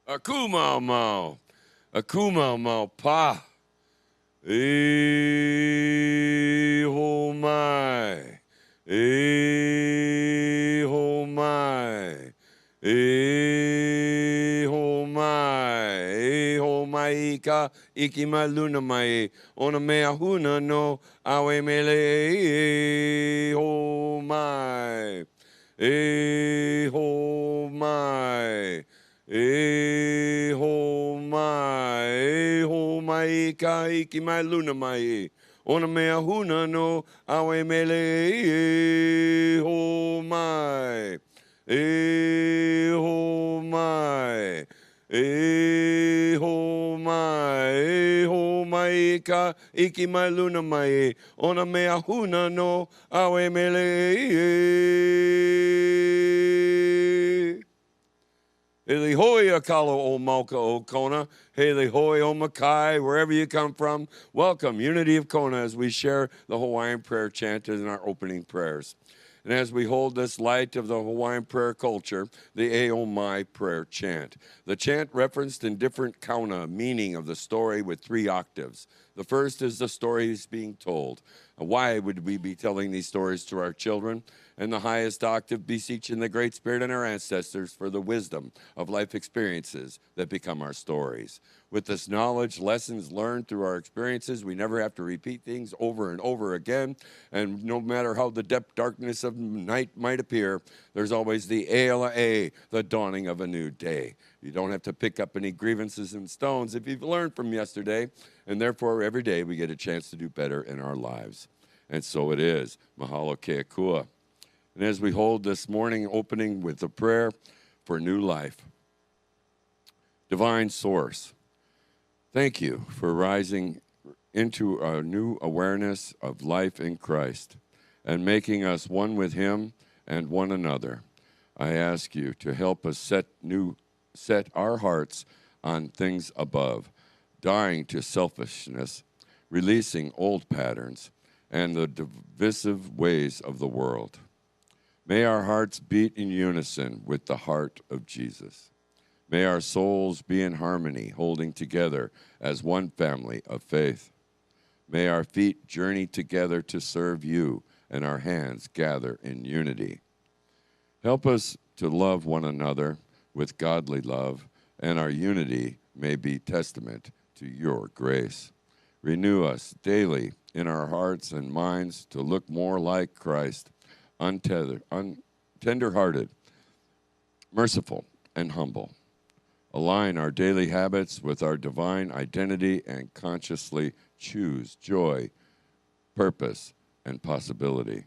Akuma mau. Akuma mau pa. E ho mai. E ho mai. E ho mai. E ho mai ka iki mai luna mai. Ona mea huna no awe mele. E ho mai. E ho mai. E ho mai ka iki mai luna mai. Ona mea huna no awe mele e ho mai. E ho mai. E ho mai. E ho mai ka iki mai luna mai. Ona mea huna no awe mele e. Hele hoi akalo o Mauka o Kona. Hele hoi o Makai, wherever you come from. Welcome, Unity of Kona, as we share the Hawaiian prayer chant in our opening prayers. And as we hold this light of the Hawaiian prayer culture, the Aomai prayer chant. The chant referenced in different kauna meaning of the story with 3 octaves. The first is the stories being told. Why would we be telling these stories to our children? And the highest octave, beseeching the Great Spirit and our ancestors for the wisdom of life experiences that become our stories. With this knowledge, lessons learned through our experiences, we never have to repeat things over and over again. And no matter how the depth darkness of night might appear, there's always the Ela, the dawning of a new day. You don't have to pick up any grievances and stones if you've learned from yesterday. And therefore, every day we get a chance to do better in our lives. And so it is. Mahalo keakua. And as we hold this morning opening with a prayer for new life, divine source, thank you for rising into a new awareness of life in Christ and making us one with him and one another. I ask you to help us set our hearts on things above, dying to selfishness, releasing old patterns and the divisive ways of the world. May our hearts beat in unison with the heart of Jesus. May our souls be in harmony, holding together as one family of faith. May our feet journey together to serve you, and our hands gather in unity. Help us to love one another with godly love, and our unity may be testament to your grace. Renew us daily in our hearts and minds to look more like Christ, tender-hearted, merciful, and humble. Align our daily habits with our divine identity and consciously choose joy, purpose, and possibility.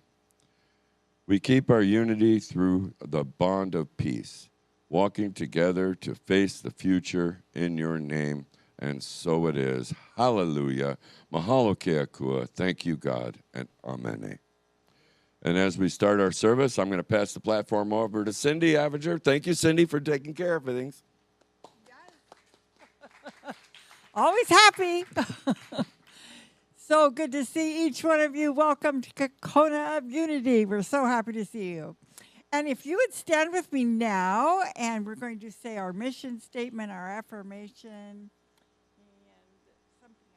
We keep our unity through the bond of peace, walking together to face the future in your name, and so it is. Hallelujah. Mahalo keakua. Thank you, God, and amen. And as we start our service, I'm going to pass the platform over to Cindy Avenger. Thank you, Cindy, for taking care of things. Yes. Always happy. So good to see each one of you. Welcome to Kona of Unity. We're so happy to see you. And if you would stand with me now, and we're going to say our mission statement, our affirmation, and something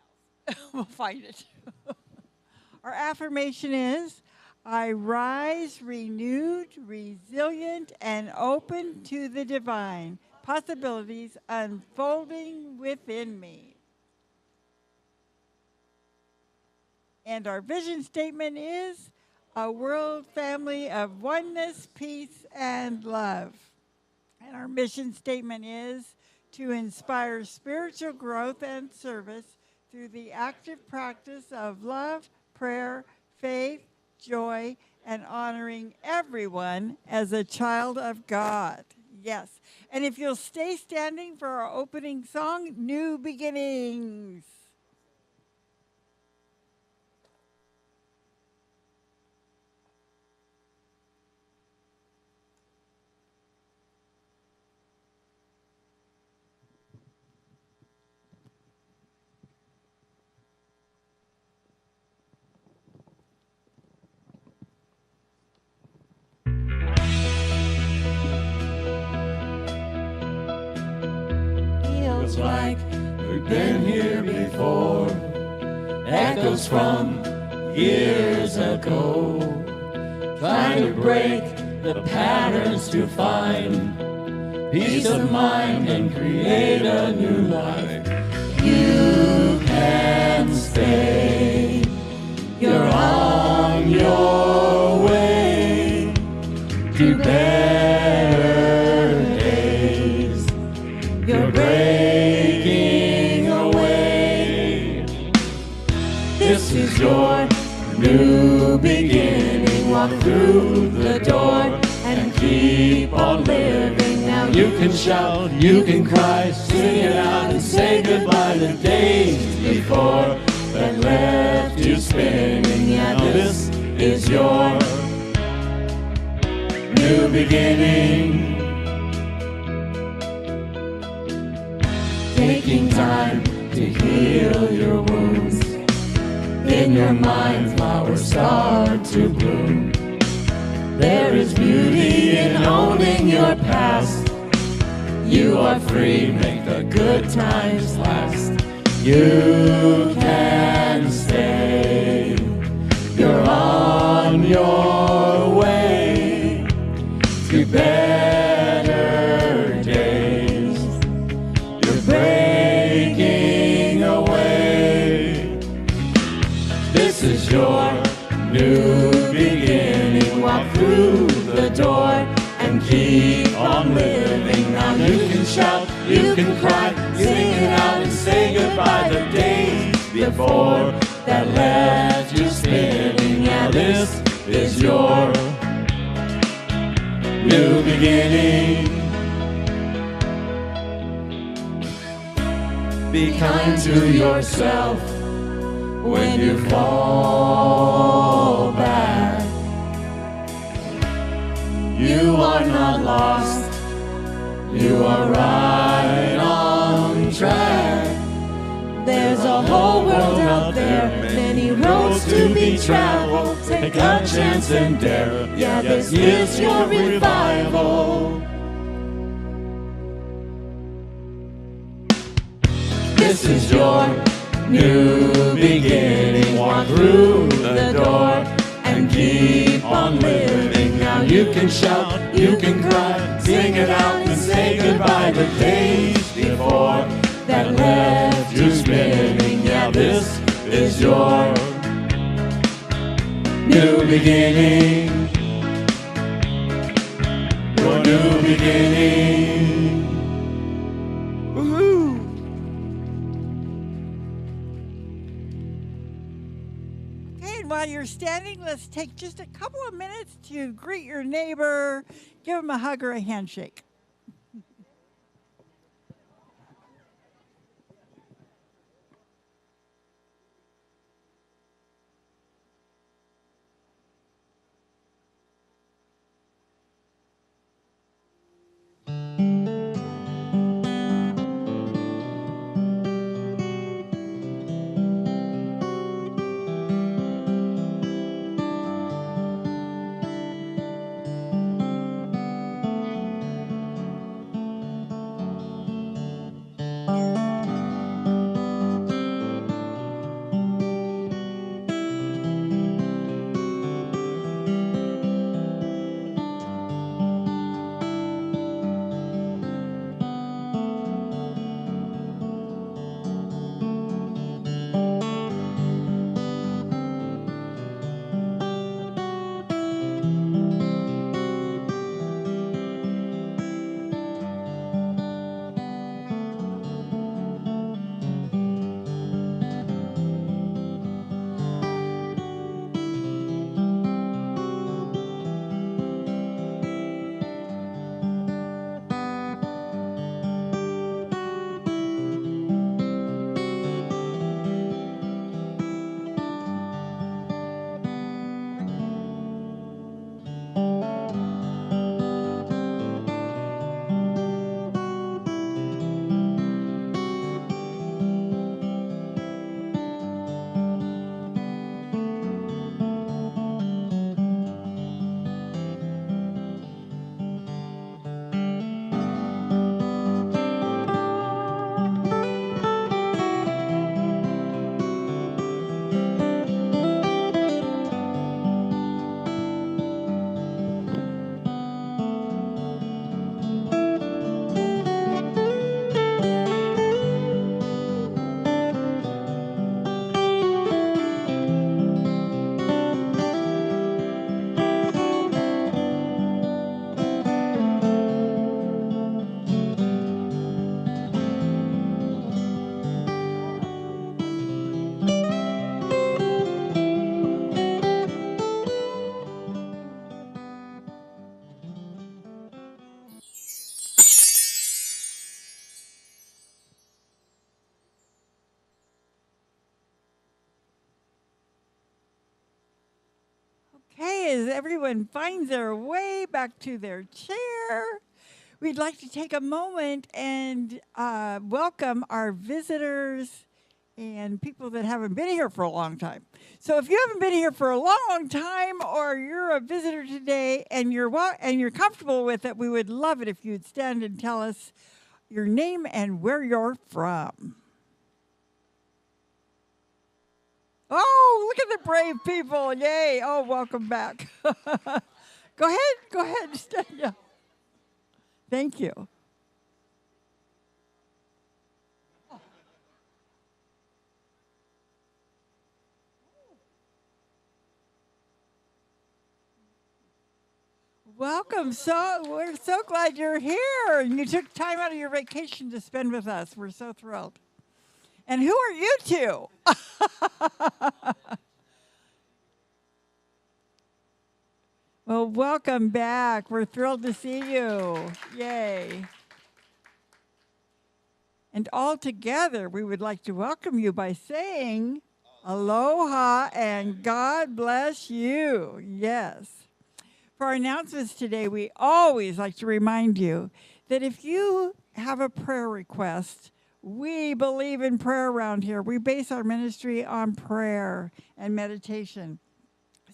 else. We'll find it. Our affirmation is, I rise renewed, resilient, and open to the divine possibilities unfolding within me. And our vision statement is a world family of oneness, peace, and love. And our mission statement is to inspire spiritual growth and service through the active practice of love, prayer, faith, joy, and honoring everyone as a child of God. Yes. And if you'll stay standing for our opening song, New Beginnings. smells like we've been here before. Echoes from years ago, trying to break the patterns to find peace of mind and create a new life. You can stay, you're on your way to better days. You're breaking away. This is your new beginning. Walk through the door and keep on living. Now you can shout, you can cry, sing it out and say goodbye to days before that left you spinning. Yeah, this is your new beginning. Taking time to heal your wounds. In your mind, flowers start to bloom. There is beauty in owning your past. You are free, make the good times last. You can stay, you're on your way to better days. You're breaking away. This is your new beginning. Walk through the door and keep on living. Now you can shout, you can cry, sing it out and say goodbye to days before that left you spinning. Yeah, this is your new beginning. Be kind to yourself when you fall back. You are not lost, you are right on track. There's a whole world out there, many roads to be traveled. Take a chance and dare, yeah, this is your revival. This is your new beginning. Walk through the door and keep on living. Now you can shout, you can cry, sing it out and say goodbye to days before that left you spinning. Yeah, this is your new beginning. Your new beginning. Woohoo! Okay, and while you're standing, let's take just a couple of minutes to greet your neighbor, give him a hug or a handshake. as everyone finds their way back to their chair, we'd like to take a moment and welcome our visitors and people that haven't been here for a long time. So if you haven't been here for a long, long time, or you're a visitor today and you're comfortable with it, we would love it if you'd stand and tell us your name and where you're from. Oh, look at the brave people. Yay. Oh, welcome back. Go ahead. Stand up. Thank you. Welcome. We're so glad you're here. And you took time out of your vacation to spend with us. We're so thrilled. And who are you two? Well, welcome back. We're thrilled to see you. Yay. And all together, we would like to welcome you by saying aloha and God bless you. Yes. For our announcements today, we always like to remind you that if you have a prayer request, we believe in prayer around here. We base our ministry on prayer and meditation.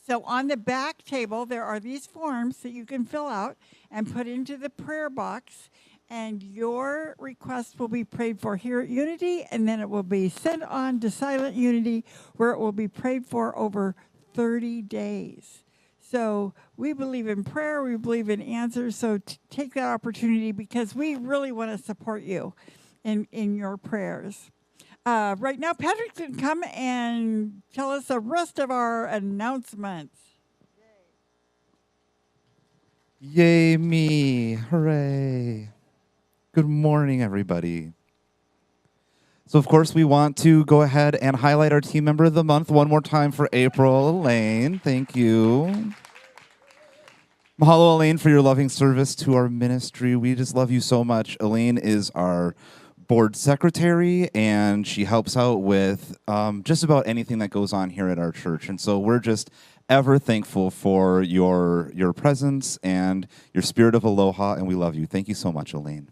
So on the back table, there are these forms that you can fill out and put into the prayer box, and your request will be prayed for here at Unity, and then it will be sent on to Silent Unity, where it will be prayed for over 30 days. So we believe in prayer, we believe in answers, so take that opportunity because we really want to support you in your prayers. Right now, Patrick can come and tell us the rest of our announcements. Yay me, hooray. Good morning, everybody. So, of course, we want to go ahead and highlight our team member of the month one more time for April, Elaine. Thank you. Mahalo, Elaine, for your loving service to our ministry. We just love you so much. Elaine is our board secretary, and she helps out with just about anything that goes on here at our church. And so we're just ever thankful for your presence and your spirit of aloha, and we love you. Thank you so much, Elaine.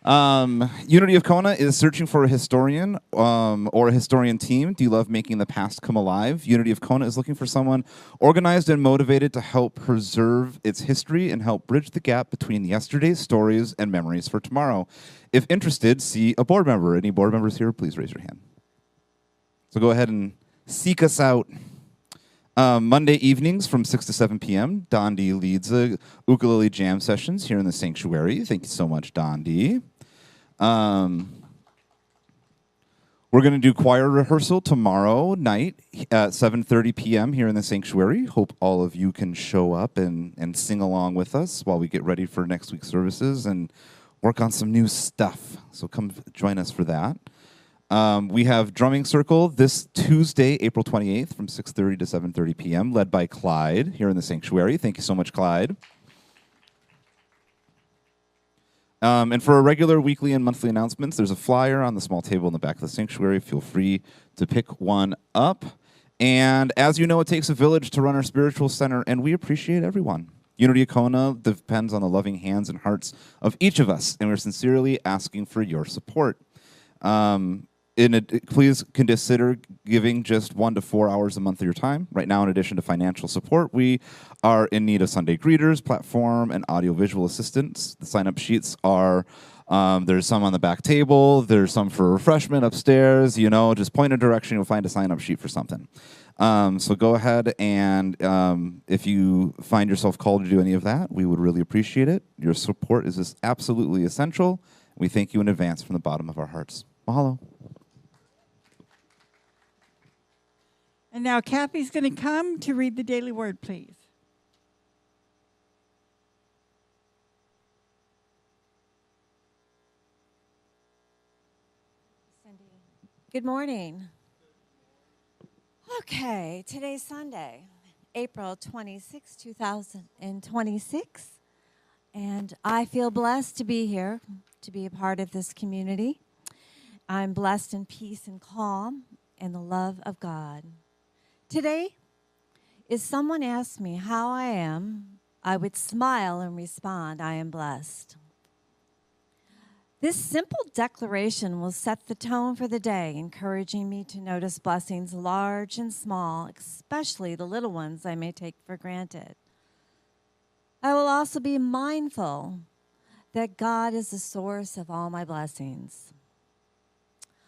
Unity of Kona is searching for a historian or a historian team. Do you love making the past come alive? Unity of Kona is looking for someone organized and motivated to help preserve its history and help bridge the gap between yesterday's stories and memories for tomorrow. If interested, see a board member. Any board members here, please raise your hand. So go ahead and seek us out. Monday evenings from 6 to 7 p.m., Dondi leads the ukulele jam sessions here in the sanctuary. Thank you so much, Dondi. We're going to do choir rehearsal tomorrow night at 7:30 p.m. here in the sanctuary. Hope all of you can show up and sing along with us while we get ready for next week's services and work on some new stuff. So come join us for that. We have drumming circle this Tuesday, April 28th from 6:30 to 7:30 p.m., led by Clyde here in the sanctuary. Thank you so much, Clyde. And for our regular weekly and monthly announcements, there's a flyer on the small table in the back of the sanctuary. Feel free to pick one up. And as you know, it takes a village to run our spiritual center, and we appreciate everyone. Unity of Kona depends on the loving hands and hearts of each of us, and we're sincerely asking for your support. Please consider giving just 1 to 4 hours a month of your time. Right now, in addition to financial support, we are in need of Sunday greeters, platform, and audiovisual assistants. The sign-up sheets are, there's some on the back table, there's some for refreshment upstairs. You know, just point a direction, you'll find a sign-up sheet for something. So go ahead and if you find yourself called to do any of that, we would really appreciate it. Your support is just absolutely essential. We thank you in advance from the bottom of our hearts. Mahalo. And now Kathy's going to come to read the daily word, please. Good morning. Okay, today's Sunday, April 26, 2026, and I feel blessed to be here, to be a part of this community. I'm blessed in peace and calm and the love of God. Today, If someone asked me how I am, I would smile and respond, I am blessed. This simple declaration will set the tone for the day, encouraging me to notice blessings large and small, especially the little ones I may take for granted. I will also be mindful that God is the source of all my blessings.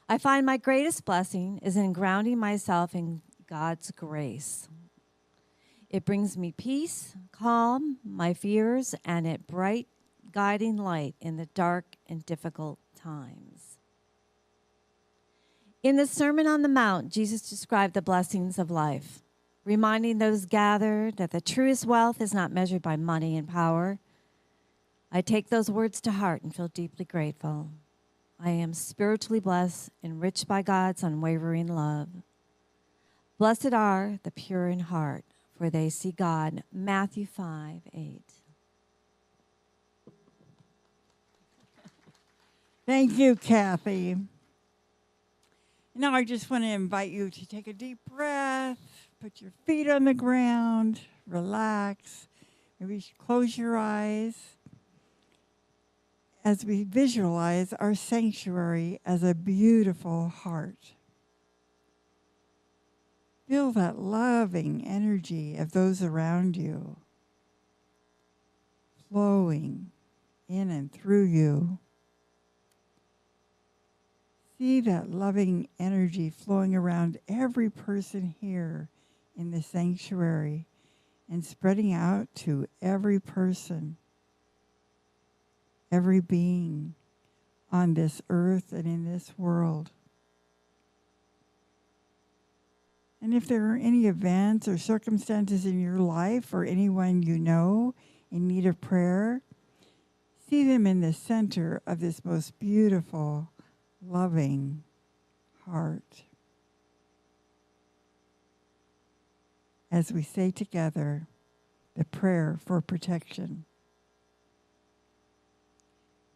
I find my greatest blessing is in grounding myself in God's grace. It brings me peace, calm my fears, and a bright guiding light in the dark and difficult times. In the Sermon on the Mount, Jesus described the blessings of life, reminding those gathered that the truest wealth is not measured by money and power. I take those words to heart and feel deeply grateful. I am spiritually blessed, enriched by God's unwavering love. Blessed are the pure in heart, for they see God. Matthew 5:8. Thank you, Kathy. Now I just want to invite you to take a deep breath, put your feet on the ground, relax, maybe close your eyes as we visualize our sanctuary as a beautiful heart. Feel that loving energy of those around you flowing in and through you. See that loving energy flowing around every person here in the sanctuary and spreading out to every person, every being on this earth and in this world. And if there are any events or circumstances in your life or anyone you know in need of prayer, see them in the center of this most beautiful, loving heart. As we say together the prayer for protection.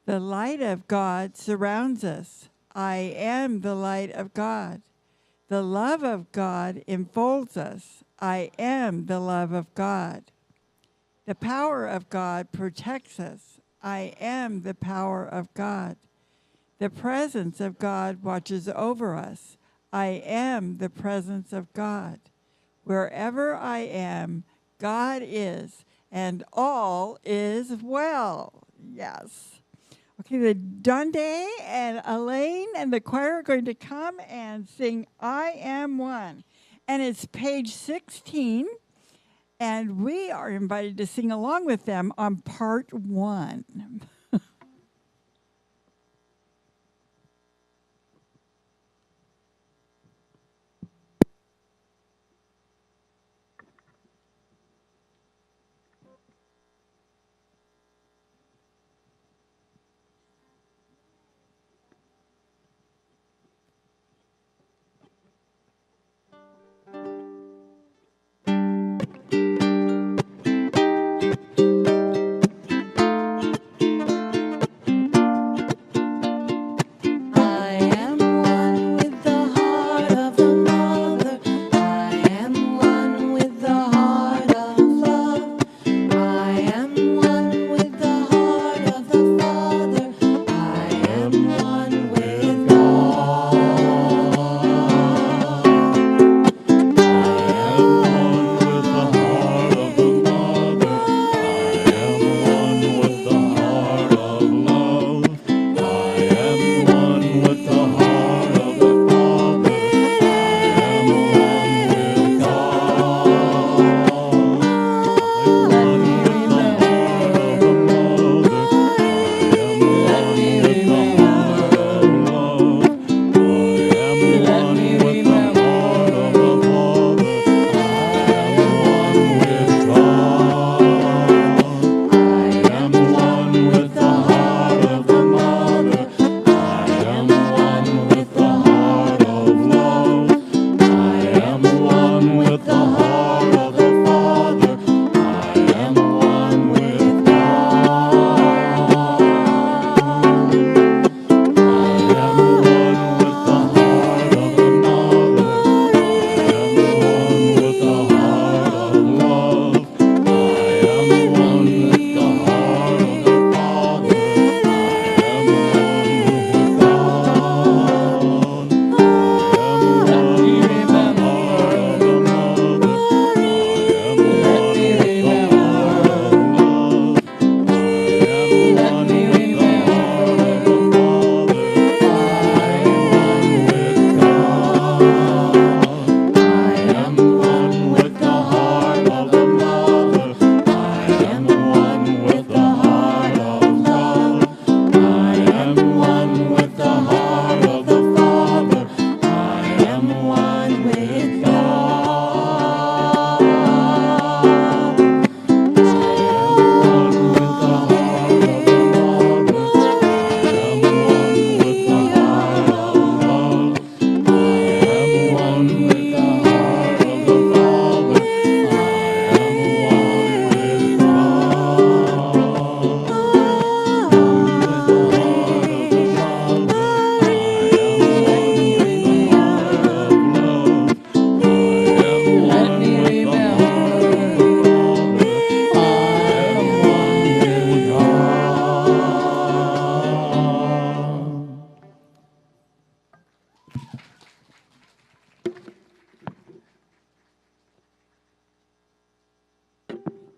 The light of God surrounds us. I am the light of God. The love of God enfolds us. I am the love of God. The power of God protects us. I am the power of God. The presence of God watches over us. I am the presence of God. Wherever I am, God is, and all is well. Yes. Okay, the Dundee and Elaine and the choir are going to come and sing I Am One. And it's page 16, and we are invited to sing along with them on part 1.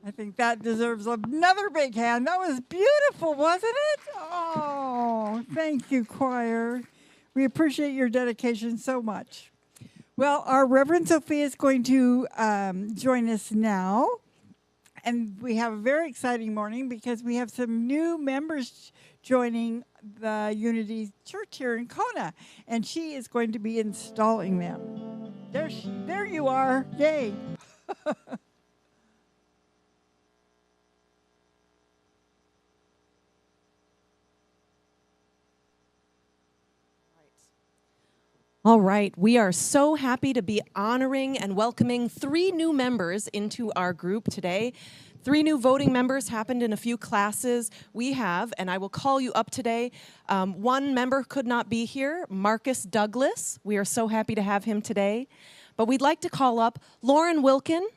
I think that deserves another big hand. That was beautiful, wasn't it? Oh, thank you, choir. We appreciate your dedication so much. Well, our Reverend Sophia is going to join us now. And we have a very exciting morning because we have some new members joining the Unity Church here in Kona. And she is going to be installing them. There you are. Yay. All right, we are so happy to be honoring and welcoming 3 new members into our group today. 3 new voting members happened in a few classes we have, and I will call you up today. 1 member could not be here, Marcus Douglas. We are so happy to have him today. But we'd like to call up Lauren Wilkin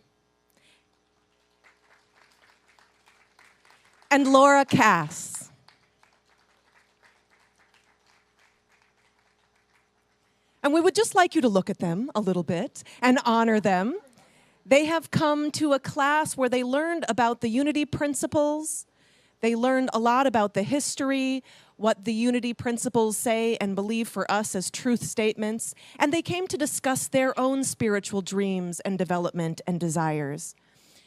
and Laura Cass. And we would just like you to look at them a little bit and honor them. They have come to a class where they learned about the unity principles. They learned a lot about the history, what the unity principles say and believe for us as truth statements. And they came to discuss their own spiritual dreams and development and desires.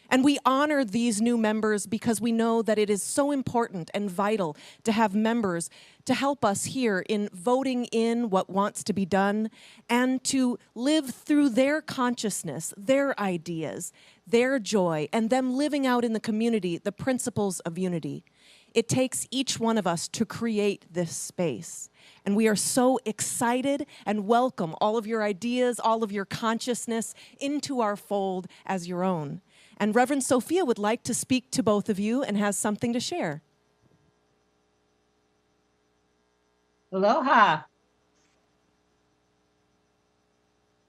And we honor these new members because we know that it is so important and vital to have members to help us here in voting in what wants to be done and to live through their consciousness, their ideas, their joy, and them living out in the community the principles of unity. It takes each one of us to create this space. And we are so excited and welcome all of your ideas, all of your consciousness into our fold as your own. And Reverend Sophia would like to speak to both of you and has something to share. Aloha.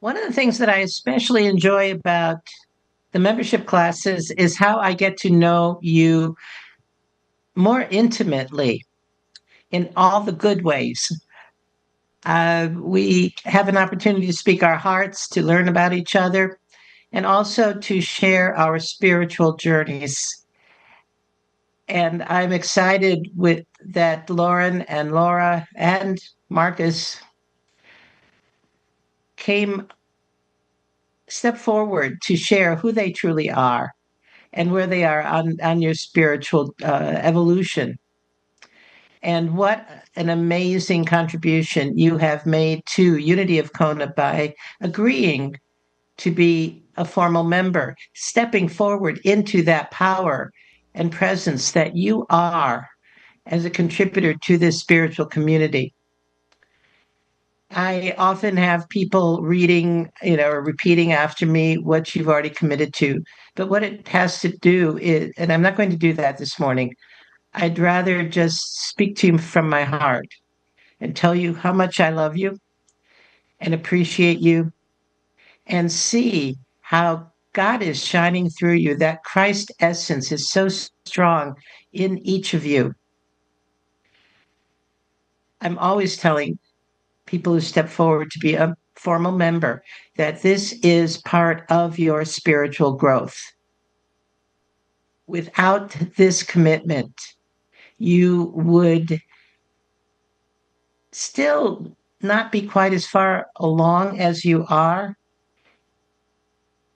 One of the things that I especially enjoy about the membership classes is how I get to know you more intimately in all the good ways. We have an opportunity to speak our hearts, to learn about each other, and also to share our spiritual journeys. And I'm excited with that Lauren and Laura and Marcus step forward to share who they truly are and where they are on your spiritual evolution. And what an amazing contribution you have made to Unity of Kona by agreeing to be a formal member, stepping forward into that power and presence that you are as a contributor to this spiritual community. I often have people reading, or repeating after me what you've already committed to. But what it has to do is, and I'm not going to do that this morning, I'd rather just speak to you from my heart and tell you how much I love you and appreciate you and see how God is shining through you. That Christ essence is so strong in each of you. I'm always telling people who step forward to be a formal member that this is part of your spiritual growth. Without this commitment, you would still not be quite as far along as you are.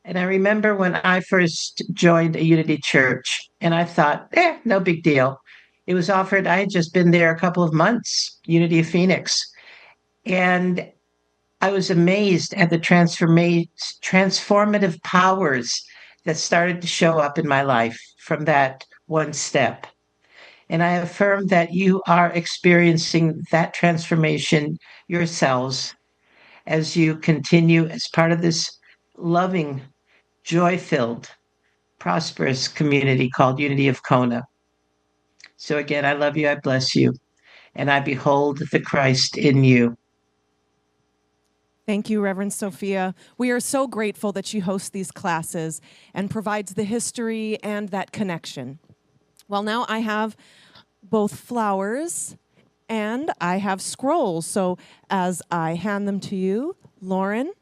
And I remember when I first joined a Unity church, and I thought, no big deal. It was offered, I had just been there a couple of months, Unity of Phoenix. And I was amazed at the transformative powers that started to show up in my life from that one step. And I affirm that you are experiencing that transformation yourselves as you continue as part of this loving, joy-filled, prosperous community called Unity of Kona. So again, I love you, I bless you, and I behold the Christ in you. Thank you, Reverend Sophia. We are so grateful that she hosts these classes and provides the history and that connection. Well, now I have both flowers and I have scrolls. So as I hand them to you, Lauren,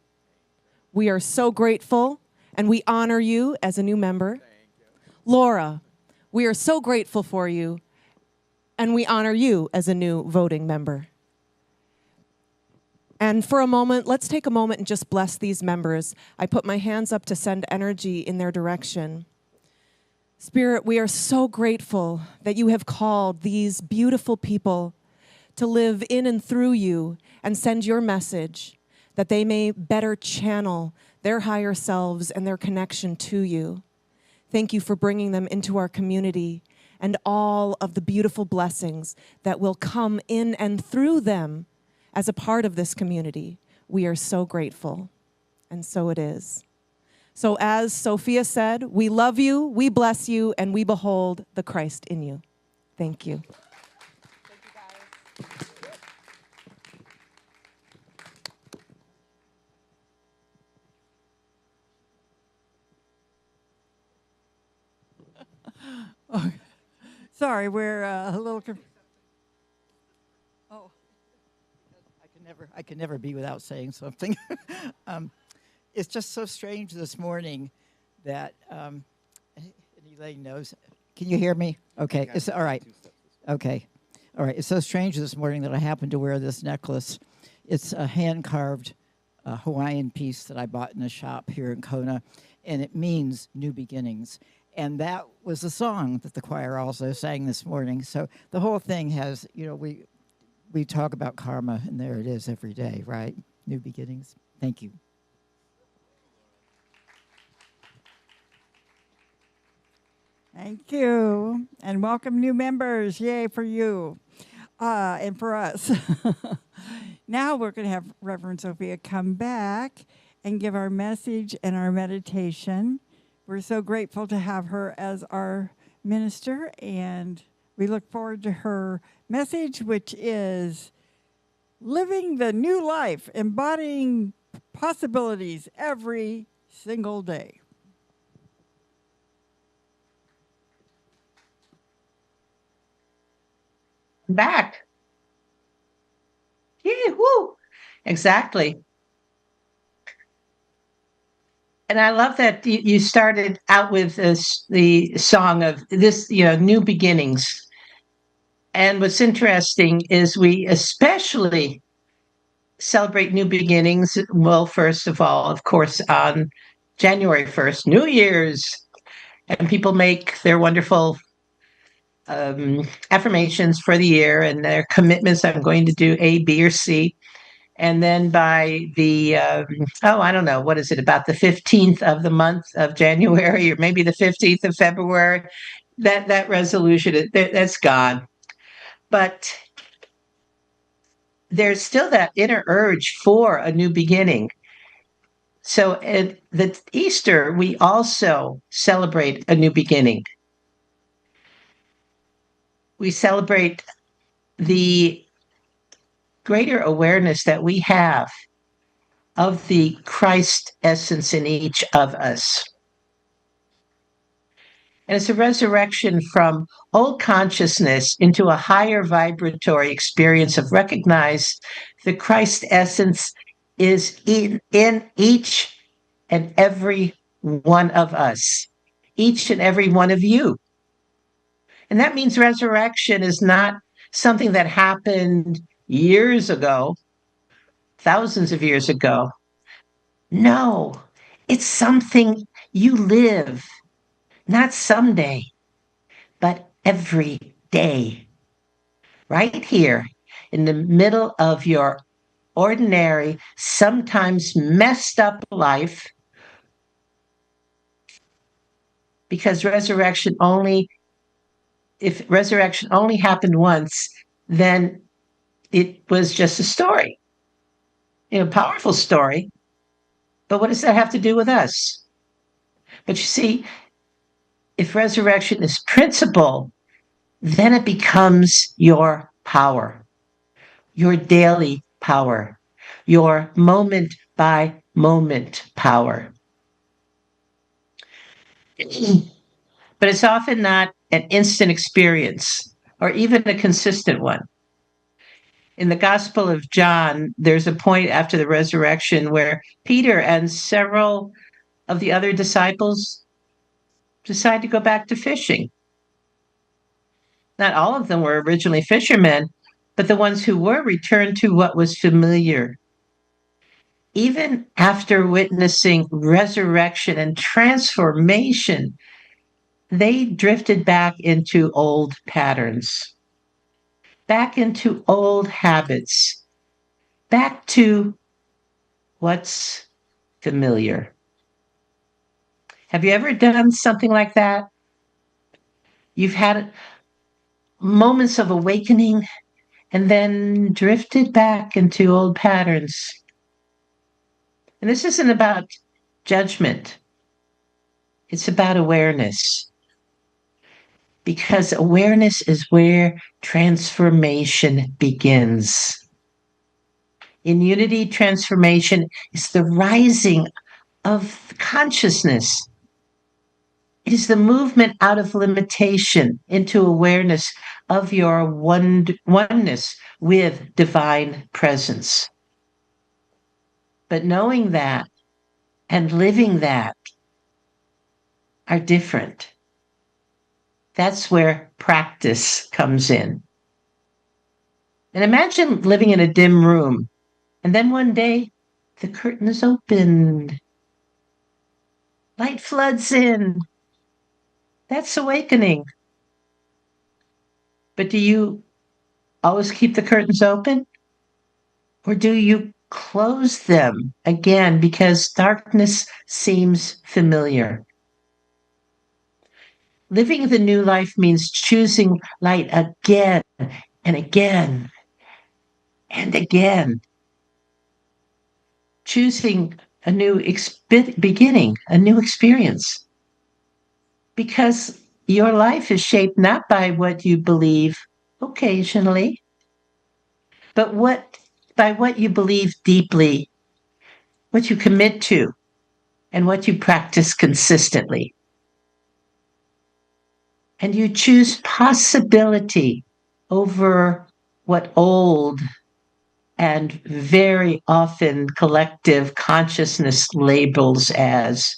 we are so grateful and we honor you as a new member. Laura, we are so grateful for you, and we honor you as a new voting member. And for a moment, let's take a moment and just bless these members. I put my hands up to send energy in their direction. Spirit, we are so grateful that you have called these beautiful people to live in and through you and send your message that they may better channel their higher selves and their connection to you. Thank you for bringing them into our community and all of the beautiful blessings that will come in and through them as a part of this community. We are so grateful, and so it is. So as Sophia said, we love you, we bless you, and we behold the Christ in you. Thank you. Oh, sorry, we're a little. Oh, I can never be without saying something. It's just so strange this morning that and Elaine knows. Can you hear me? Okay, it's all right. Okay, all right. It's so strange this morning that I happened to wear this necklace. It's a hand-carved Hawaiian piece that I bought in a shop here in Kona, and it means new beginnings. And that was the song that the choir also sang this morning. So the whole thing has, we talk about karma, and there it is every day, right? New beginnings. Thank you. thank you. And welcome new members. Yay for you and for us. Now we're going to have Reverend Sophia come back and give our message and our meditation. We're so grateful to have her as our minister, and we look forward to her message, which is living the new life, embodying possibilities every single day. Back. Yeah, woo. Exactly. And I love that you started out with the song of this, new beginnings. And what's interesting is we especially celebrate new beginnings. Well, first of all, of course, on January 1st, New Year's, and people make their wonderful affirmations for the year and their commitments. I'm going to do A, B, or C. And then by the, I don't know, what is it, about the 15th of the month of January, or maybe the 15th of February, that resolution, that's gone. But there's still that inner urge for a new beginning. So at the Easter, we also celebrate a new beginning. We celebrate the greater awareness that we have of the Christ essence in each of us. And it's a resurrection from old consciousness into a higher vibratory experience of recognize the Christ essence is in each and every one of us, each and every one of you. And that means resurrection is not something that happened years ago, thousands of years ago. No, it's something you live, not someday, but every day, right here in the middle of your ordinary, sometimes messed up life, because if resurrection only happened once, then it was just a story, powerful story. But what does that have to do with us? But you see, if resurrection is principle, then it becomes your power, your daily power, your moment by moment power. But it's often not an instant experience or even a consistent one. In the Gospel of John, there's a point after the resurrection where Peter and several of the other disciples, decide to go back to fishing. Not all of them were originally fishermen, but the ones who were returned to what was familiar. Even after witnessing resurrection and transformation, they drifted back into old patterns, back into old habits, back to what's familiar. Have you ever done something like that? You've had moments of awakening and then drifted back into old patterns. And this isn't about judgment, it's about awareness. Because awareness is where transformation begins. In unity, transformation is the rising of consciousness. It is the movement out of limitation into awareness of your oneness with divine presence. But knowing that and living that are different. That's where practice comes in. And imagine living in a dim room, and then one day the curtain is opened. Light floods in. That's awakening. But do you always keep the curtains open? Or do you close them again because darkness seems familiar? Living the new life means choosing light again and again and again. Choosing a new beginning, a new experience. Because your life is shaped not by what you believe occasionally, but by what you believe deeply, what you commit to, and what you practice consistently. And you choose possibility over what old and very often collective consciousness labels as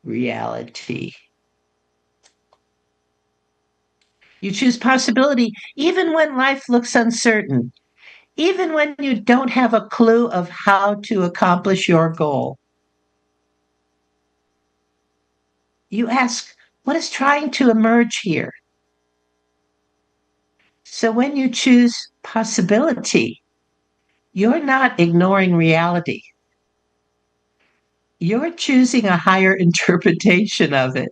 reality. You choose possibility even when life looks uncertain, even when you don't have a clue of how to accomplish your goal. You ask, what is trying to emerge here? So when you choose possibility, you're not ignoring reality. You're choosing a higher interpretation of it.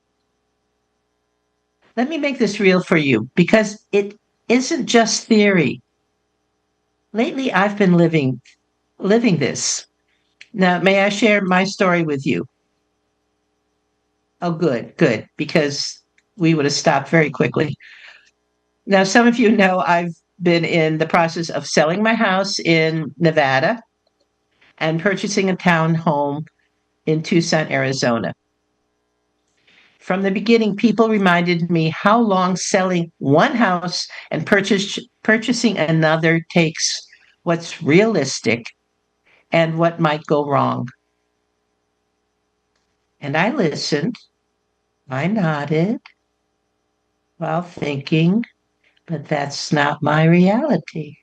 Let me make this real for you because it isn't just theory. Lately, I've been living this. Now, may I share my story with you? Oh, good, because we would have stopped very quickly. Now, some of you know I've been in the process of selling my house in Nevada and purchasing a townhome in Tucson, Arizona. From the beginning, people reminded me how long selling one house and purchasing another takes, what's realistic, and what might go wrong. And I listened, I nodded while thinking, but that's not my reality.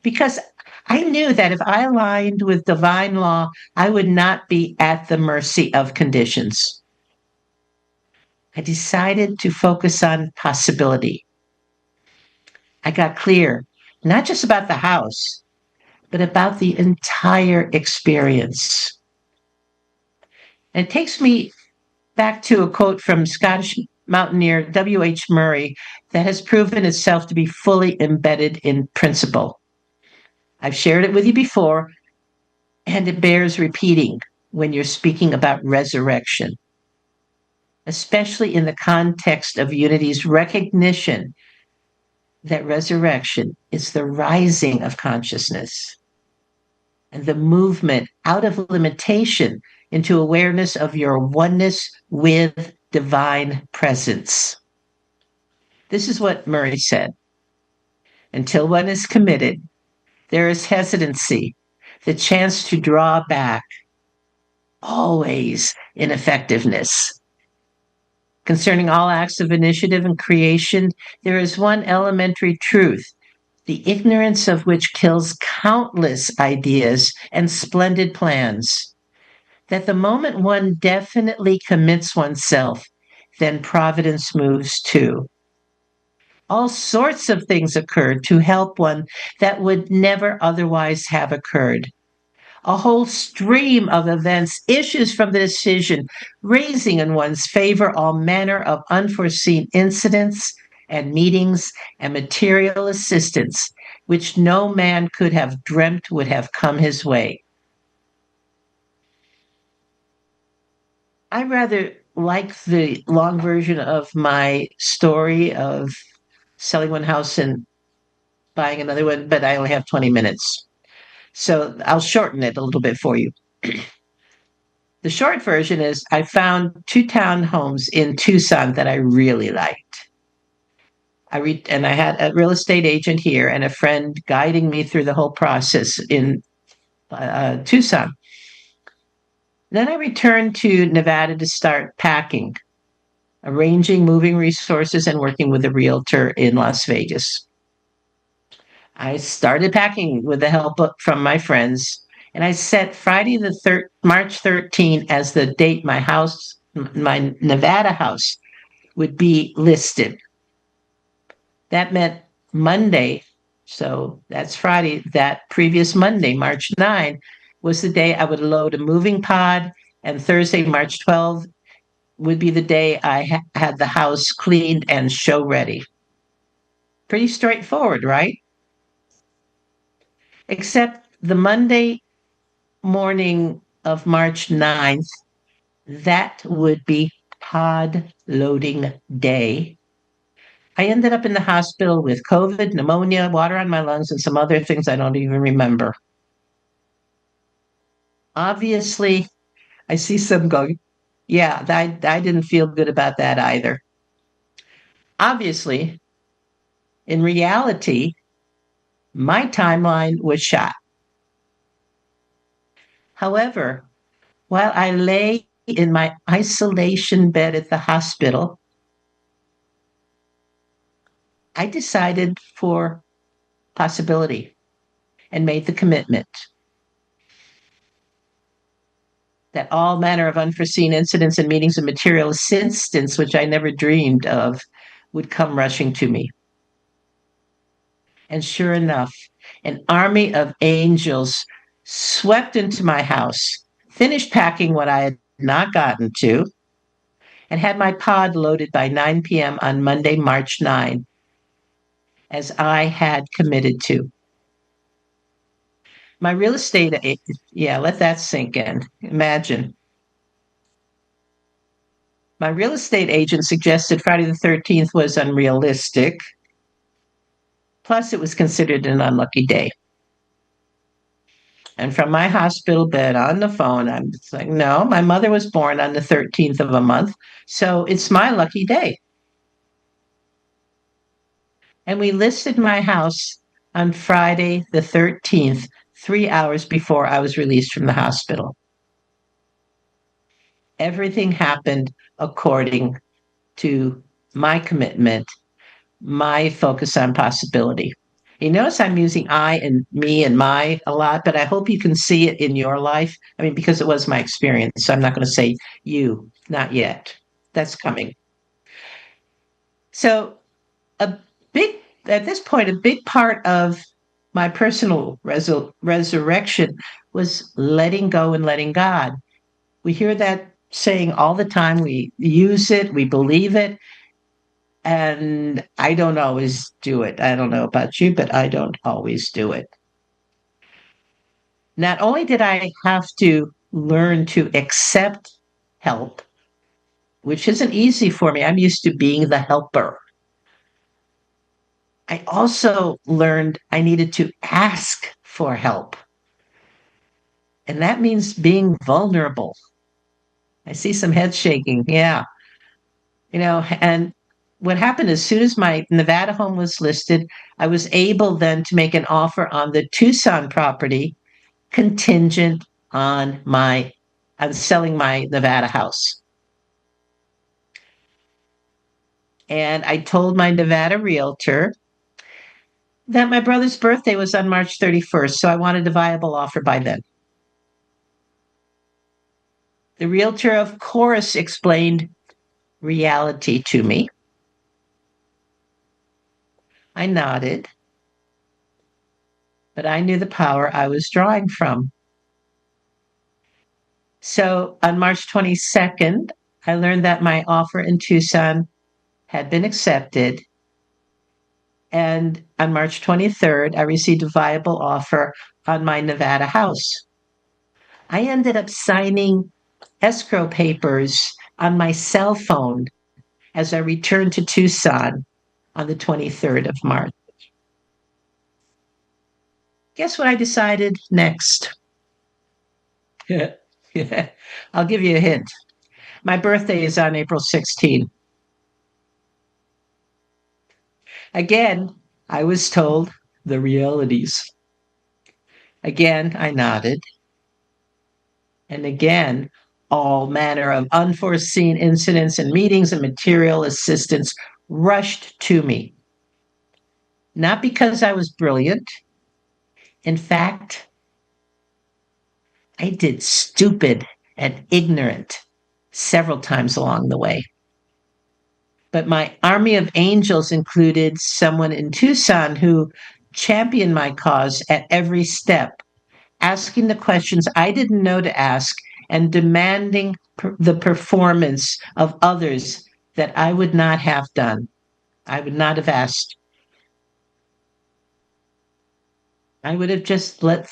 Because I knew that if I aligned with divine law, I would not be at the mercy of conditions. I decided to focus on possibility. I got clear, not just about the house, but about the entire experience. And it takes me back to a quote from Scottish mountaineer W.H. Murray that has proven itself to be fully embedded in principle. I've shared it with you before, and it bears repeating when you're speaking about resurrection, especially in the context of Unity's recognition that resurrection is the rising of consciousness and the movement out of limitation into awareness of your oneness with divine presence. This is what Murray said. Until one is committed, there is hesitancy, the chance to draw back, always ineffectiveness. Concerning all acts of initiative and creation, there is one elementary truth, the ignorance of which kills countless ideas and splendid plans. That the moment one definitely commits oneself, then providence moves too. All sorts of things occur to help one that would never otherwise have occurred. A whole stream of events issues from the decision, raising in one's favor all manner of unforeseen incidents and meetings and material assistance, which no man could have dreamt would have come his way. I rather like the long version of my story of selling one house and buying another one, but I only have 20 minutes. So I'll shorten it a little bit for you. The short version is I found 2 townhomes in Tucson that I really liked. And I had a real estate agent here and a friend guiding me through the whole process in Tucson. Then I returned to Nevada to start packing, arranging moving resources and working with a realtor in Las Vegas. I started packing with the help from my friends, and I set Friday March 13 as the date my Nevada house would be listed. That meant Monday, so that's Friday, that previous Monday, March 9, was the day I would load a moving pod, and Thursday, March 12, would be the day I had the house cleaned and show ready. Pretty straightforward, right? Except the Monday morning of March 9th, that would be pod loading day. I ended up in the hospital with COVID, pneumonia, water on my lungs, and some other things I don't even remember. Obviously, I see some going, yeah, I didn't feel good about that either. Obviously, in reality, my timeline was shot. However, while I lay in my isolation bed at the hospital, I decided for possibility and made the commitment that all manner of unforeseen incidents and meetings and material assistance, which I never dreamed of, would come rushing to me. And sure enough, an army of angels swept into my house, finished packing what I had not gotten to, and had my pod loaded by 9 p.m. on Monday, March 9, as I had committed to. My real estate, yeah, let that sink in. Imagine. My real estate agent suggested Friday the 13th was unrealistic. Plus, it was considered an unlucky day. And from my hospital bed on the phone, I'm just like, no, my mother was born on the 13th of a month, so it's my lucky day. And we listed my house on Friday the 13th, 3 hours before I was released from the hospital. Everything happened according to my commitment, my focus on possibility. You notice I'm using I and me and my a lot, but I hope you can see it in your life. I mean, because it was my experience, so I'm not going to say you, not yet. That's coming. So at this point, a big part of my personal resurrection was letting go and letting God. We hear that saying all the time. We use it, we believe it, and I don't always do it. I don't know about you, but I don't always do it. Not only did I have to learn to accept help, which isn't easy for me. I'm used to being the helper. I also learned I needed to ask for help. And that means being vulnerable. I see some head shaking. Yeah. And what happened as soon as my Nevada home was listed, I was able then to make an offer on the Tucson property contingent on selling my Nevada house. And I told my Nevada realtor that my brother's birthday was on March 31st, so I wanted a viable offer by then. The realtor, of course, explained reality to me. I nodded, but I knew the power I was drawing from. So on March 22nd, I learned that my offer in Tucson had been accepted. And on March 23rd, I received a viable offer on my Nevada house. I ended up signing escrow papers on my cell phone as I returned to Tucson on the 23rd of March. Guess what I decided next? I'll give you a hint. My birthday is on April 16th. Again, I was told the realities. Again, I nodded. And again, all manner of unforeseen incidents and meetings and material assistance rushed to me. Not because I was brilliant. In fact, I did stupid and ignorant several times along the way. But my army of angels included someone in Tucson who championed my cause at every step, asking the questions I didn't know to ask and demanding the performance of others that I would not have done. I would not have asked. I would have just let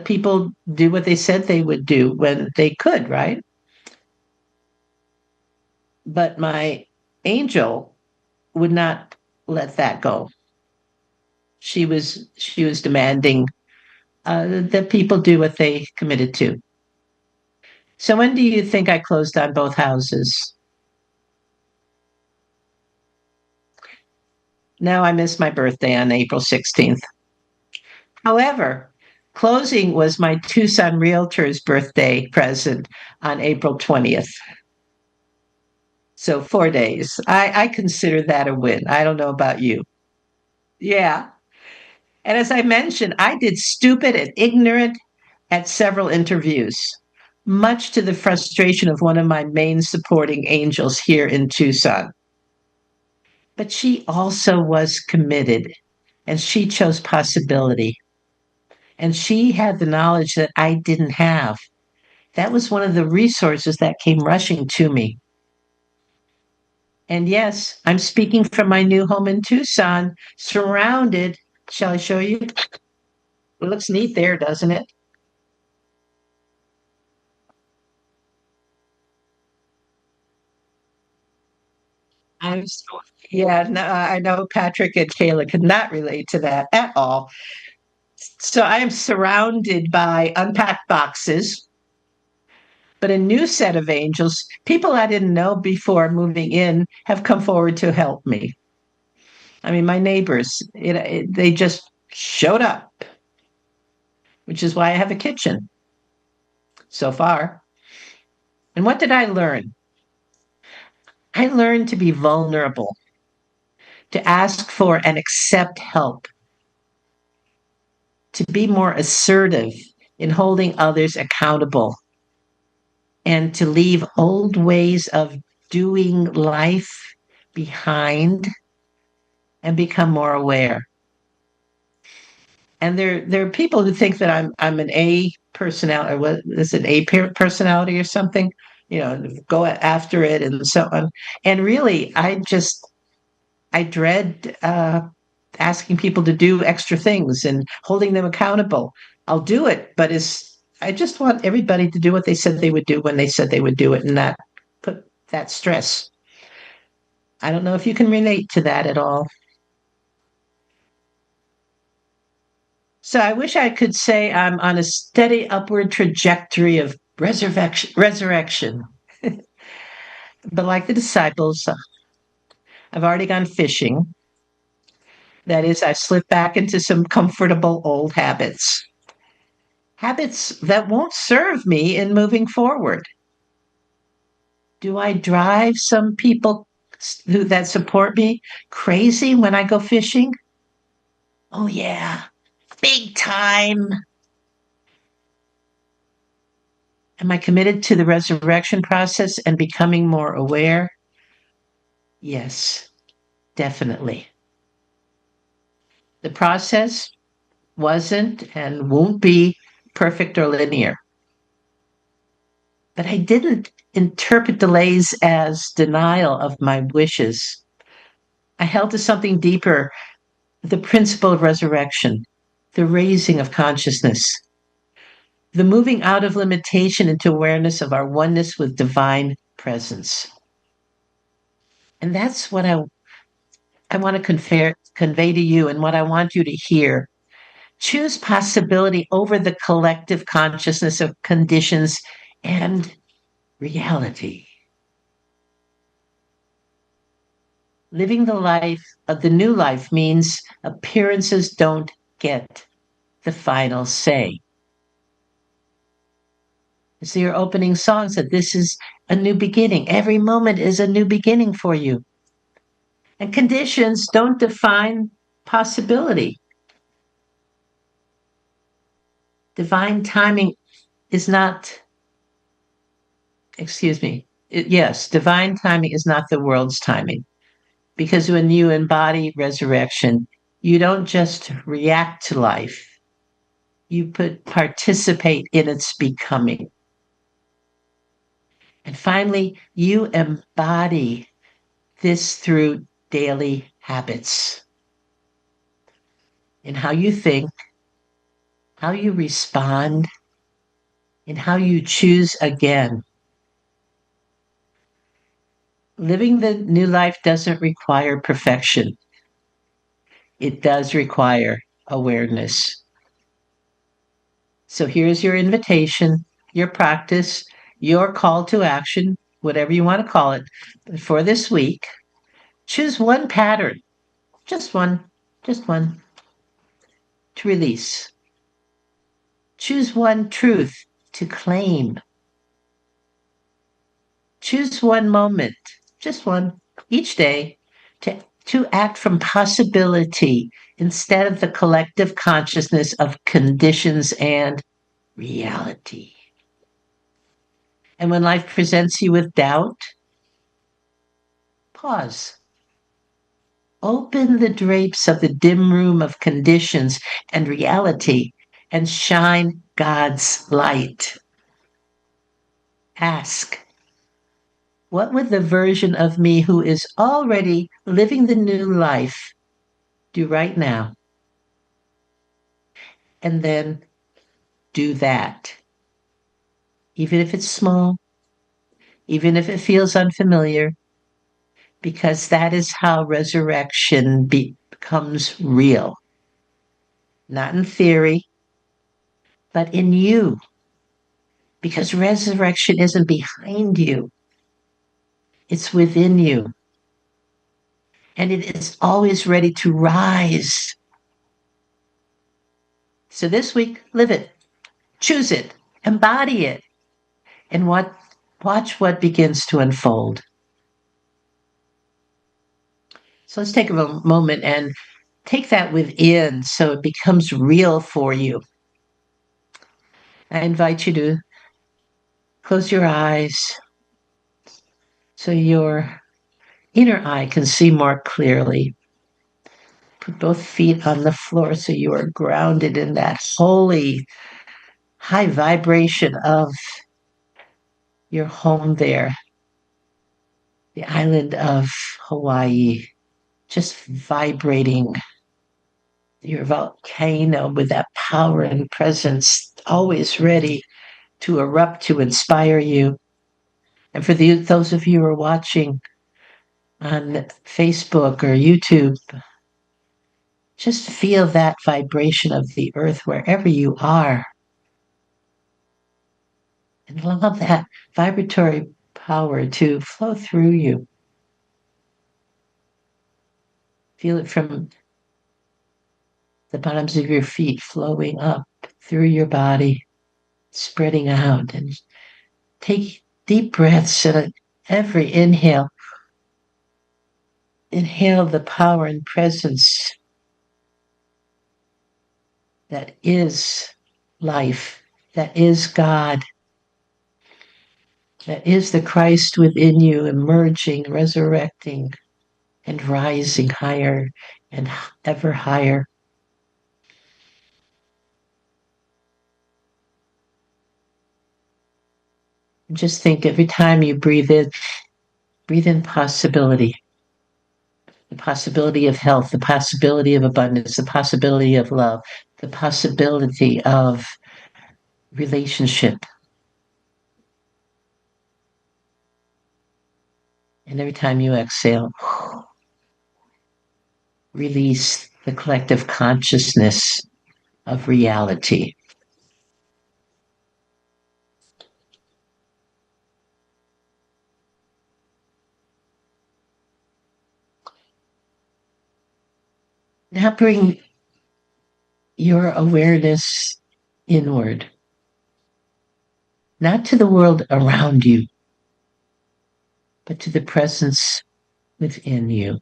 people do what they said they would do when they could, right? But my angel would not let that go. She was demanding that people do what they committed to. So when do you think I closed on both houses? No, I missed my birthday on April 16th. However, closing was my Tucson realtor's birthday present on April 20th. So 4 days. I consider that a win. I don't know about you. Yeah. And as I mentioned, I did stupid and ignorant at several interviews, much to the frustration of one of my main supporting angels here in Tucson. But she also was committed, and she chose possibility. And she had the knowledge that I didn't have. That was one of the resources that came rushing to me. And yes, I'm speaking from my new home in Tucson, surrounded. Shall I show you? It looks neat there, doesn't it? Yeah, no, I know Patrick and Kayla could not relate to that at all. So I am surrounded by unpacked boxes, but a new set of angels, people I didn't know before moving in, have come forward to help me. I mean, my neighbors, they just showed up, which is why I have a kitchen so far. And what did I learn? I learned to be vulnerable, to ask for and accept help, to be more assertive in holding others accountable, and to leave old ways of doing life behind and become more aware. And there are people who think that I'm an A personality, or what is it, A personality or something, go after it and so on. And really, I dread asking people to do extra things and holding them accountable. I'll do it, but I just want everybody to do what they said they would do when they said they would do it and not put that stress. I don't know if you can relate to that at all. So I wish I could say I'm on a steady upward trajectory of resurrection. But like the disciples, I've already gone fishing. That is, I've slipped back into some comfortable old habits. Habits that won't serve me in moving forward. Do I drive some people that support me crazy when I go fishing? Oh, yeah, big time. Am I committed to the resurrection process and becoming more aware? Yes, definitely. The process wasn't and won't be perfect or linear. But I didn't interpret delays as denial of my wishes. I held to something deeper, the principle of resurrection, the raising of consciousness, the moving out of limitation into awareness of our oneness with divine presence. And that's what I want to convey to you and what I want you to hear. Choose possibility over the collective consciousness of conditions and reality. Living the life of the new life means appearances don't get the final say. So your opening song said, this is a new beginning. Every moment is a new beginning for you. And conditions don't define possibility. Divine timing is not, divine timing is not the world's timing. Because when you embody resurrection, you don't just react to life, you participate in its becoming. And finally, you embody this through daily habits in how you think, how you respond, and how you choose again. Living the new life doesn't require perfection. It does require awareness. So here's your invitation, your practice, your call to action, whatever you want to call it, for this week. Choose one pattern, just one, to release. Choose one truth to claim. Choose one moment, just one, each day, to act from possibility instead of the collective consciousness of conditions and reality. And when life presents you with doubt, pause. Open the drapes of the dim room of conditions and reality and shine God's light. Ask, what would the version of me who is already living the new life do right now? And then do that. Even if it's small, even if it feels unfamiliar, because that is how resurrection becomes real. Not in theory, but in you. Because resurrection isn't behind you, it's within you. And it is always ready to rise. So this week, live it, choose it, embody it, and watch what begins to unfold. So let's take a moment and take that within so it becomes real for you. I invite you to close your eyes so your inner eye can see more clearly. Put both feet on the floor so you are grounded in that holy, high vibration of your home there, the island of Hawaii, just vibrating. Your volcano with that power and presence, always ready to erupt to inspire you. And for those of you who are watching on Facebook or YouTube, just feel that vibration of the earth wherever you are. And allow that vibratory power to flow through you. Feel it from the bottoms of your feet flowing up through your body, spreading out. And take deep breaths at every inhale. inhale the power and presence that is life, that is God, that is the Christ within you, emerging, resurrecting, and rising higher and ever higher. Just think every time you breathe in possibility. The possibility of health, the possibility of abundance, the possibility of love, the possibility of relationship. And every time you exhale, release the collective consciousness of reality. Now bring your awareness inward, not to the world around you, but to the presence within you.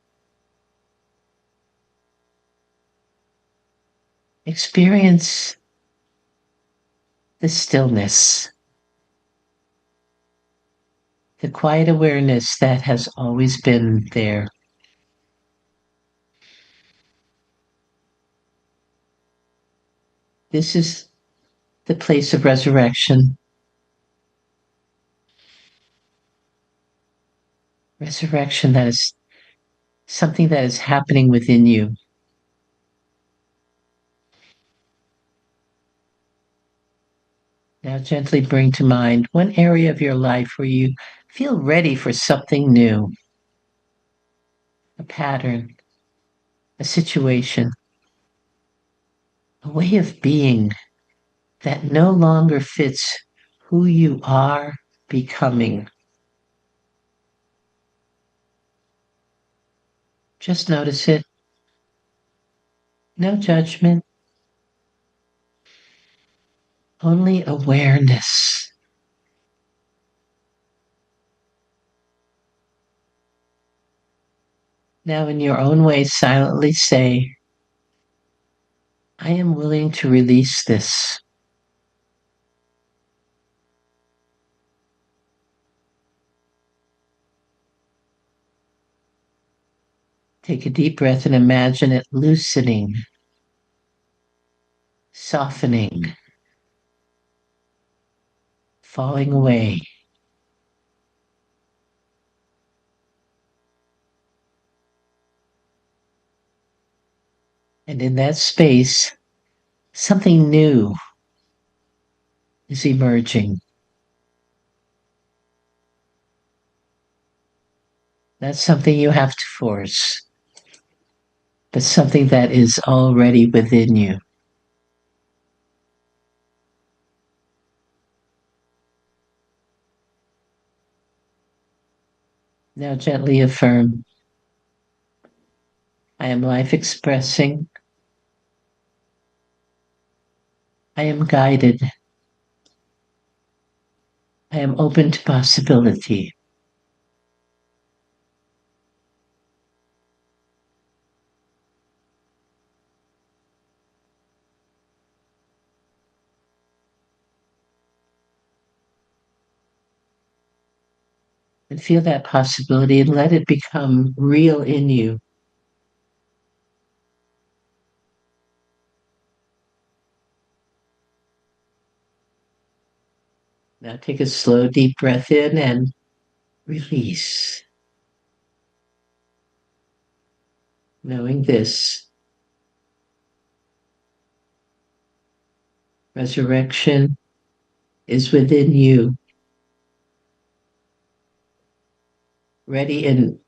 Experience the stillness, the quiet awareness that has always been there. This is the place of resurrection. Resurrection, that is something that is happening within you. Now gently bring to mind one area of your life where you feel ready for something new, a pattern, a situation, a way of being that no longer fits who you are becoming. Just notice it. No judgment, only awareness. Now, in your own way, silently say, I am willing to release this. Take a deep breath and imagine it loosening, softening, falling away. And in that space, something new is emerging. Not something you have to force, but something that is already within you. Now gently affirm, I am life expressing. I am guided. I am open to possibility. And feel that possibility and let it become real in you. Now take a slow, deep breath in and release. Knowing this, resurrection is within you, ready in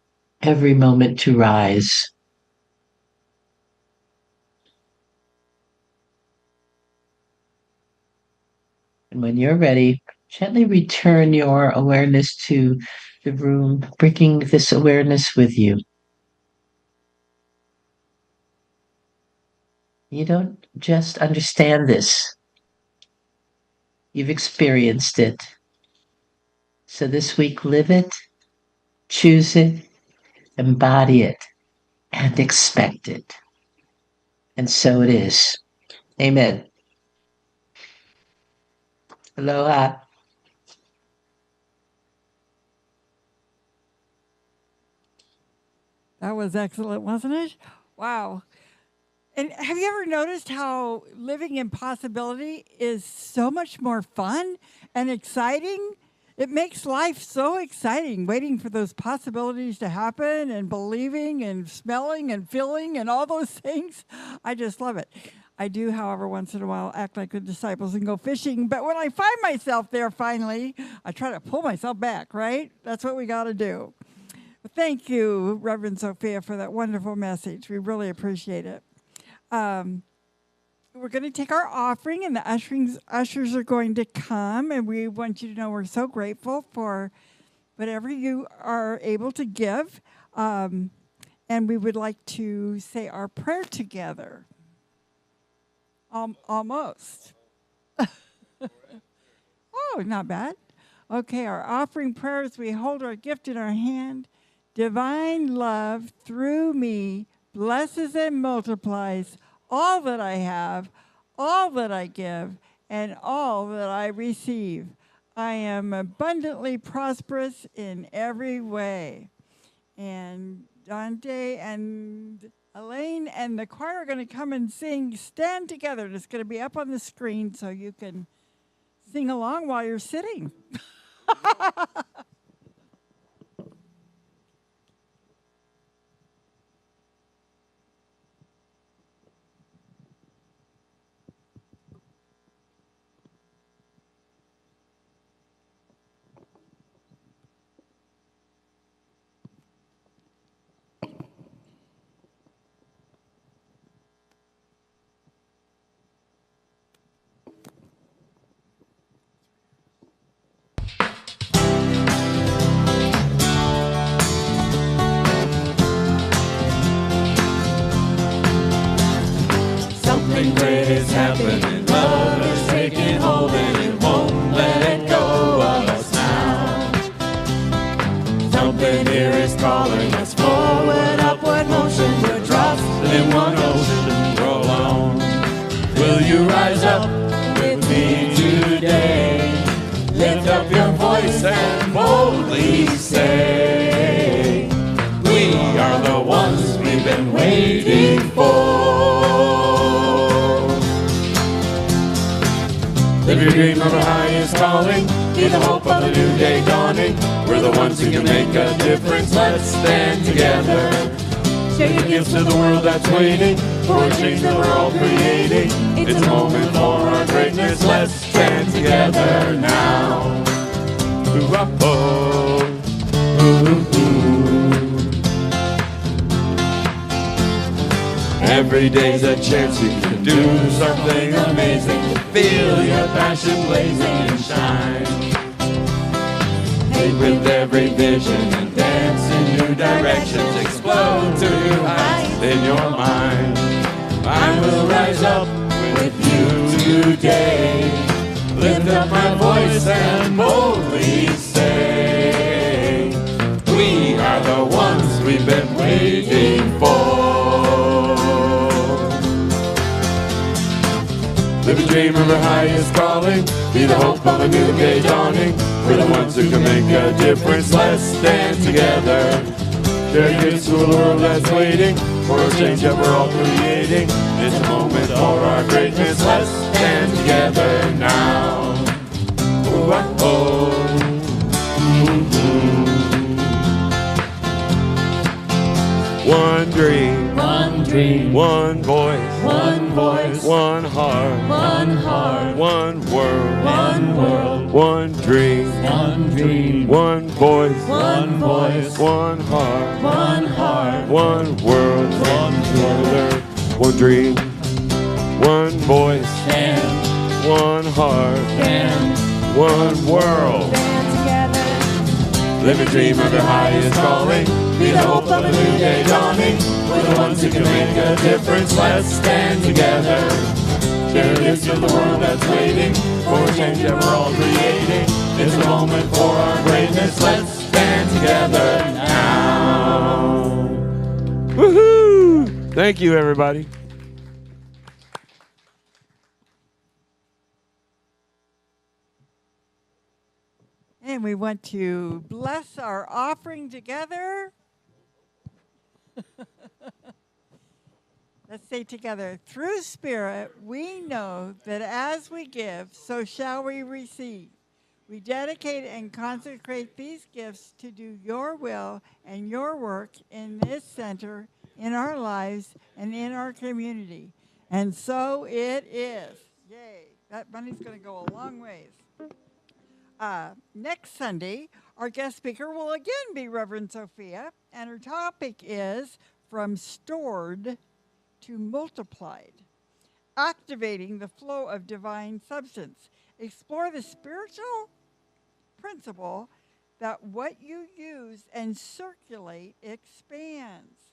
every moment to rise. And when you're ready, gently return your awareness to the room, bringing this awareness with you. You don't just understand this, you've experienced it. So this week, live it, choose it, embody it. and expected. And so it is. Amen. Aloha. That was excellent, wasn't it? Wow. And have you ever noticed how living in possibility is so much more fun and exciting? It makes life so exciting, waiting for those possibilities to happen and believing and smelling and feeling and all those things. I just love it. I do, however, once in a while act like the disciples and go fishing. But when I find myself there finally, I try to pull myself back, right? That's what we got to do. Thank you, Reverend Sophia, for that wonderful message. We really appreciate it. We're going to take our offering, and the ushers are going to come, and we want you to know we're so grateful for whatever you are able to give, and we would like to say our prayer together. Almost. Oh, not bad. Okay, our offering prayers, we hold our gift in our hand. Divine love through me blesses and multiplies all that I have, all that I give, and all that I receive. I am abundantly prosperous in every way. And Dante and Elaine and the choir are going to come and sing Stand Together. And it's going to be up on the screen so you can sing along while you're sitting. Something great is happening. Love is taking hold and it won't let go of us now. Something here is calling us forward, upward motion. We're drops in one ocean, roll on. Will you rise up with me today? Lift up your voice and boldly say, we are the ones we've been waiting for. Live your dream of our highest calling. Be the hope of a new day dawning. We're the ones who can make a difference. Let's stand together. Share your gifts to the world that's waiting for a change that we're all creating. It's a moment for our greatness. Let's stand together now. Ooh-ah-oh. Ooh-ooh. Every day's a chance you can do something amazing. Feel your passion blazing and shine. Take with every vision and dance in new directions. Explode to new heights in your mind. I will rise up with you today. Lift up my voice and boldly say, we are the ones we've been waiting for. Live a dream of our highest calling. Be the hope of a new day dawning. We're the ones who can make a difference. Let's stand together. Share gifts to a world that's waiting for a change that we're all creating. It's a moment for our greatness. Let's stand together now. Ooh-ah-oh. Ooh-ooh. One dream, one dream, one voice, one voice, one heart, one heart, one world, one world, one dream, one dream, one voice, one voice, one heart, one world, one world, one dream, one voice, and one heart, and one world. Live a dream of your highest calling. Be the hope of a new day dawning. We're the ones who can make a difference. Let's stand together. Share gifts to the world that's waiting for a change that we're all creating. It's a moment for our greatness. Let's stand together now. Woohoo! Thank you, everybody. And we want to bless our offering together. Let's say together, through Spirit, we know that as we give, so shall we receive. We dedicate and consecrate these gifts to do your will and your work in this center, in our lives, and in our community. And so it is. Yay. That money's going to go a long ways. Next Sunday, our guest speaker will again be Reverend Sophia, and her topic is From Stored to Multiplied, Activating the Flow of Divine Substance. Explore the spiritual principle that what you use and circulate expands.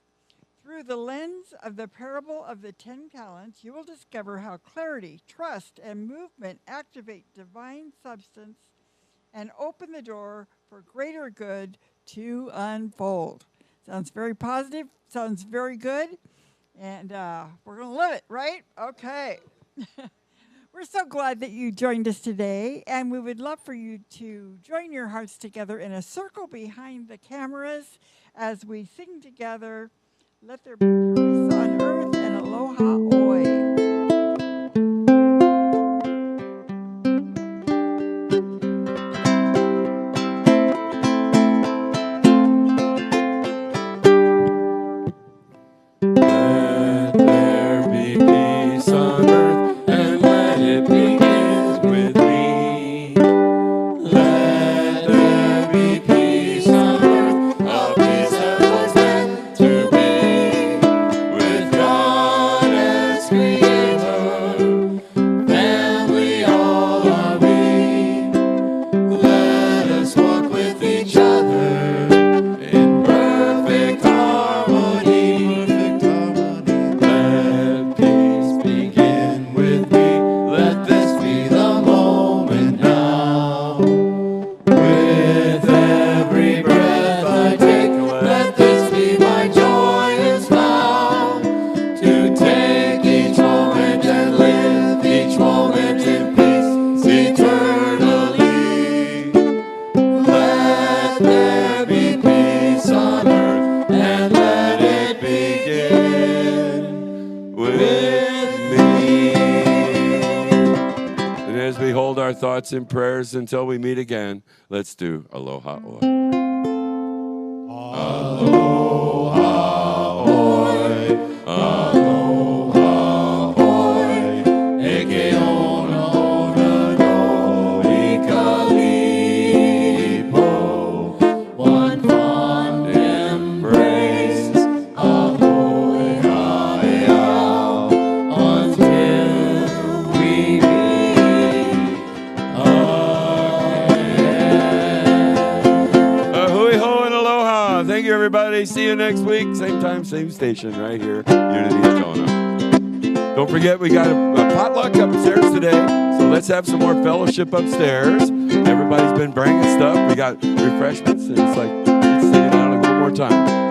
Through the lens of the parable of the 10 talents, you will discover how clarity, trust, and movement activate divine substance and open the door for greater good to unfold. Sounds very positive, sounds very good, and we're going to live it, right? Okay. We're so glad that you joined us today, and we would love for you to join your hearts together in a circle behind the cameras as we sing together, Let There Be Peace on Earth and Aloha Oi. Thoughts and prayers until we meet again. Let's do Aloha Oi. Aloha Oi. Aloha Oi. Eke ona ona no ikalipo. One fond embrace. Ahoy haeau. Until we Thank you, everybody. See you next week. Same time, same station, right here, Unity of Kona. Don't forget, we got a potluck upstairs today, so let's have some more fellowship upstairs. Everybody's been bringing stuff. We got refreshments, and it's like, let's sing it out one more time.